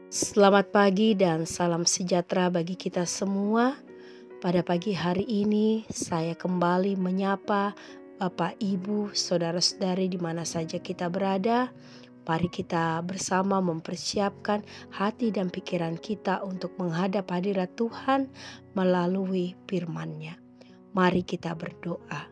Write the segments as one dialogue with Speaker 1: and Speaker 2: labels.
Speaker 1: Selamat pagi dan salam sejahtera bagi kita semua. Pada pagi hari ini saya kembali menyapa Bapak, Ibu, Saudara-saudari di mana saja kita berada. Mari kita bersama mempersiapkan hati dan pikiran kita untuk menghadap hadirat Tuhan melalui firman-Nya. Mari kita berdoa.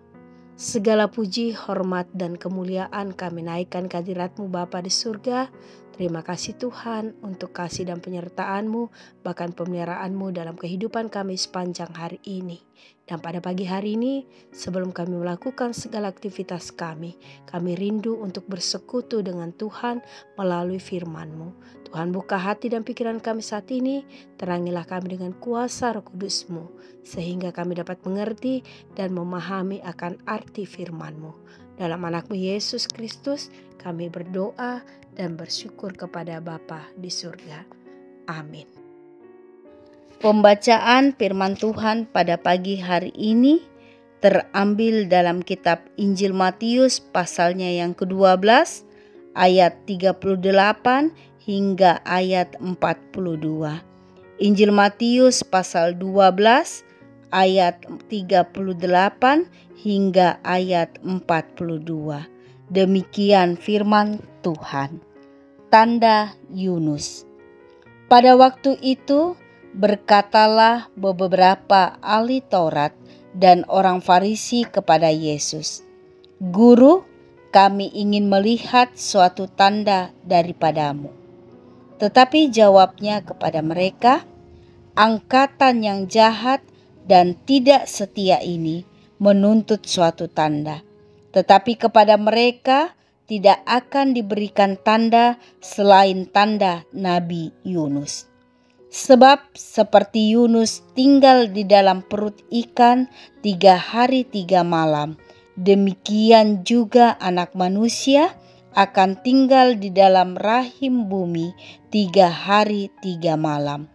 Speaker 1: Segala puji, hormat, dan kemuliaan kami naikkan ke hadirat-Mu Bapa di surga. Terima kasih Tuhan untuk kasih dan penyertaan-Mu, bahkan pemeliharaan-Mu dalam kehidupan kami sepanjang hari ini. Dan pada pagi hari ini, sebelum kami melakukan segala aktivitas kami rindu untuk bersekutu dengan Tuhan melalui firman-Mu. Tuhan, buka hati dan pikiran kami saat ini, terangilah kami dengan kuasa Roh Kudus-Mu, sehingga kami dapat mengerti dan memahami akan arti firman-Mu. Dalam anak-Mu Yesus Kristus kami berdoa dan bersyukur kepada Bapa di surga. Amin. Pembacaan firman Tuhan pada pagi hari ini terambil dalam kitab Injil Matius pasalnya yang ke-12 ayat 38 hingga ayat 42. Injil Matius pasal 12 ayat 38 hingga ayat 42. Demikian firman Tuhan. Tanda Yunus. Pada waktu itu berkatalah beberapa ahli Taurat dan orang Farisi kepada Yesus, "Guru, kami ingin melihat suatu tanda daripadamu." Tetapi jawabnya kepada mereka, "Angkatan yang jahat dan tidak setia ini menuntut suatu tanda. Tetapi kepada mereka tidak akan diberikan tanda selain tanda Nabi Yunus. Sebab seperti Yunus tinggal di dalam perut ikan 3 hari 3 malam, demikian juga Anak Manusia akan tinggal di dalam rahim bumi 3 hari 3 malam.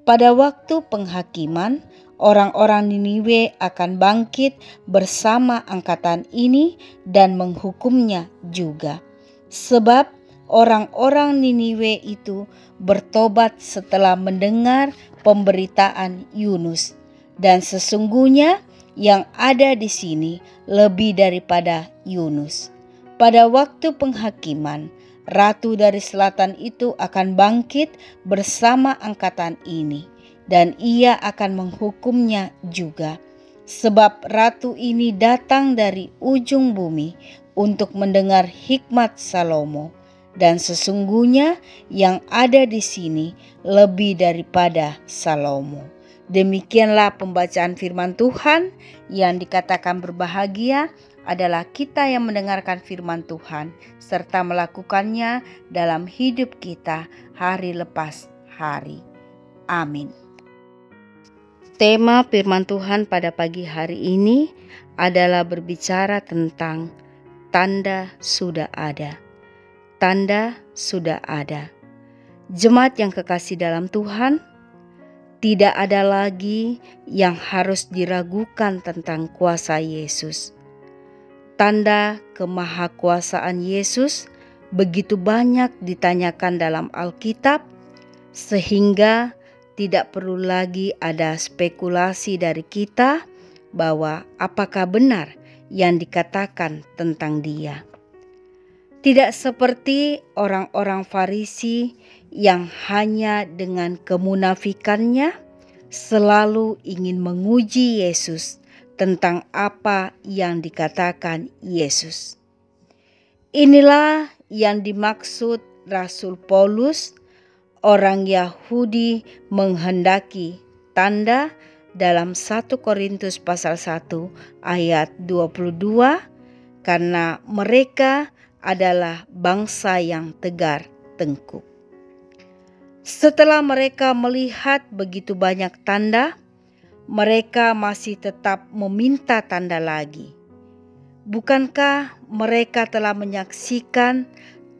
Speaker 1: Pada waktu penghakiman, orang-orang Niniwe akan bangkit bersama angkatan ini dan menghukumnya juga. Sebab orang-orang Niniwe itu bertobat setelah mendengar pemberitaan Yunus. Dan sesungguhnya yang ada di sini lebih daripada Yunus. Pada waktu penghakiman, ratu dari selatan itu akan bangkit bersama angkatan ini, dan ia akan menghukumnya juga. Sebab ratu ini datang dari ujung bumi untuk mendengar hikmat Salomo, dan sesungguhnya yang ada di sini lebih daripada Salomo. Demikianlah pembacaan firman Tuhan. Yang dikatakan berbahagia adalah kita yang mendengarkan firman Tuhan serta melakukannya dalam hidup kita hari lepas hari. Amin. Tema firman Tuhan pada pagi hari ini adalah berbicara tentang tanda sudah ada. Tanda sudah ada. Jemaat yang kekasih dalam Tuhan, tidak ada lagi yang harus diragukan tentang kuasa Yesus. Tanda kemahakuasaan Yesus begitu banyak ditanyakan dalam Alkitab, sehingga tidak perlu lagi ada spekulasi dari kita bahwa apakah benar yang dikatakan tentang Dia. Tidak seperti orang-orang Farisi yang hanya dengan kemunafikannya selalu ingin menguji Yesus tentang apa yang dikatakan Yesus. Inilah yang dimaksud Rasul Paulus, orang Yahudi menghendaki tanda dalam 1 Korintus pasal 1 ayat 22, karena mereka adalah bangsa yang tegar tengkuk. Setelah mereka melihat begitu banyak tanda, mereka masih tetap meminta tanda lagi. Bukankah mereka telah menyaksikan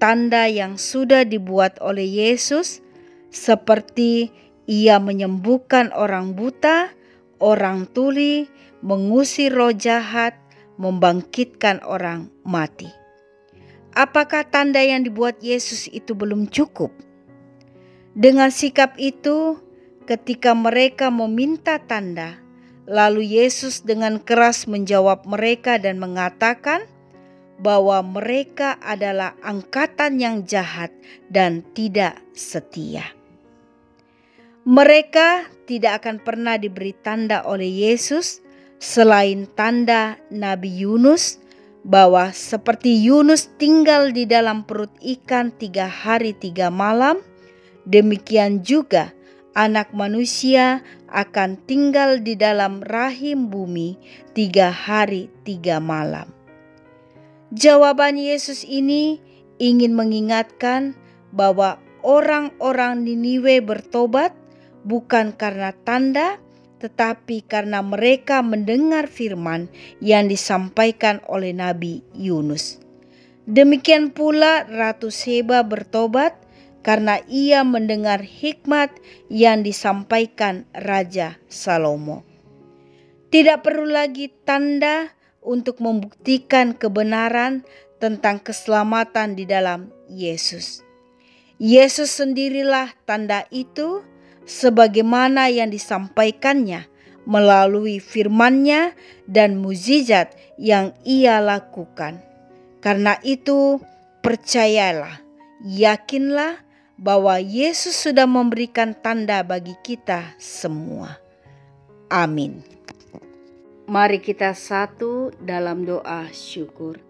Speaker 1: tanda yang sudah dibuat oleh Yesus, seperti Ia menyembuhkan orang buta, orang tuli, mengusir roh jahat, membangkitkan orang mati. Apakah tanda yang dibuat Yesus itu belum cukup? Dengan sikap itu, ketika mereka meminta tanda, lalu Yesus dengan keras menjawab mereka dan mengatakan bahwa mereka adalah angkatan yang jahat dan tidak setia. Mereka tidak akan pernah diberi tanda oleh Yesus selain tanda Nabi Yunus, bahwa seperti Yunus tinggal di dalam perut ikan 3 hari 3 malam, demikian juga Anak Manusia akan tinggal di dalam rahim bumi 3 hari 3 malam. Jawaban Yesus ini ingin mengingatkan bahwa orang-orang Niniwe bertobat bukan karena tanda, tetapi karena mereka mendengar firman yang disampaikan oleh Nabi Yunus. Demikian pula Ratu Seba bertobat karena ia mendengar hikmat yang disampaikan Raja Salomo. Tidak perlu lagi tanda untuk membuktikan kebenaran tentang keselamatan di dalam Yesus. Yesus sendirilah tanda itu, sebagaimana yang disampaikannya melalui firman-Nya dan mukjizat yang ia lakukan. Karena itu, percayalah, yakinlah bahwa Yesus sudah memberikan tanda bagi kita semua. Amin. Mari kita satu dalam doa syukur.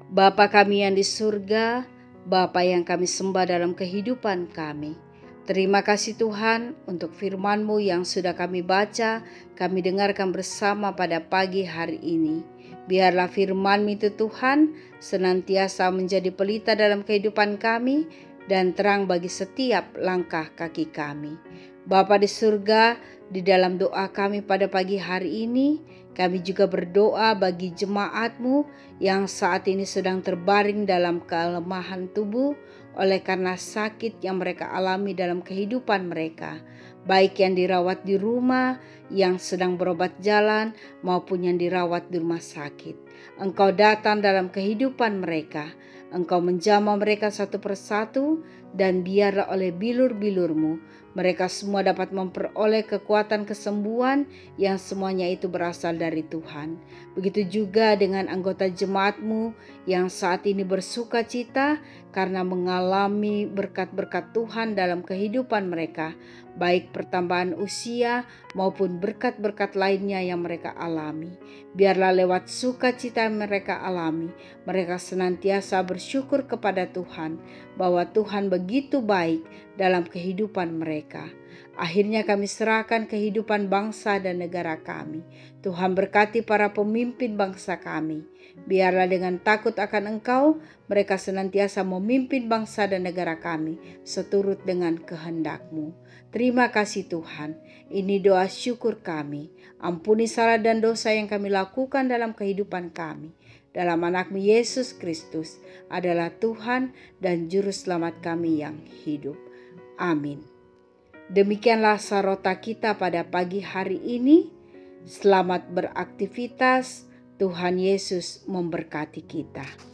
Speaker 1: Bapa kami yang di surga, Bapa yang kami sembah dalam kehidupan kami. Terima kasih Tuhan untuk firman-Mu yang sudah kami baca, kami dengarkan bersama pada pagi hari ini. Biarlah firman-Mu itu Tuhan senantiasa menjadi pelita dalam kehidupan kami dan terang bagi setiap langkah kaki kami. Bapa di surga, di dalam doa kami pada pagi hari ini, kami juga berdoa bagi jemaat-Mu yang saat ini sedang terbaring dalam kelemahan tubuh oleh karena sakit yang mereka alami dalam kehidupan mereka, baik yang dirawat di rumah, yang sedang berobat jalan, maupun yang dirawat di rumah sakit. Engkau datang dalam kehidupan mereka, Engkau menjamah mereka satu persatu, dan biarlah oleh bilur-bilur-Mu mereka semua dapat memperoleh kekuatan kesembuhan yang semuanya itu berasal dari Tuhan. Begitu juga dengan anggota jemaat-Mu yang saat ini bersuka cita karena mengalami berkat-berkat Tuhan dalam kehidupan mereka, baik pertambahan usia maupun berkat-berkat lainnya yang mereka alami. Biarlah lewat sukacita yang mereka alami, mereka senantiasa bersyukur kepada Tuhan bahwa Tuhan begitu baik dalam kehidupan mereka. Akhirnya kami serahkan kehidupan bangsa dan negara kami. Tuhan berkati para pemimpin bangsa kami. Biarlah dengan takut akan Engkau, mereka senantiasa memimpin bangsa dan negara kami seturut dengan kehendak-Mu. Terima kasih Tuhan. Ini doa syukur kami. Ampuni salah dan dosa yang kami lakukan dalam kehidupan kami. Dalam anak-Mu Yesus Kristus adalah Tuhan dan Juru Selamat kami yang hidup. Amin. Demikianlah sarota kita pada pagi hari ini. Selamat beraktivitas. Tuhan Yesus memberkati kita.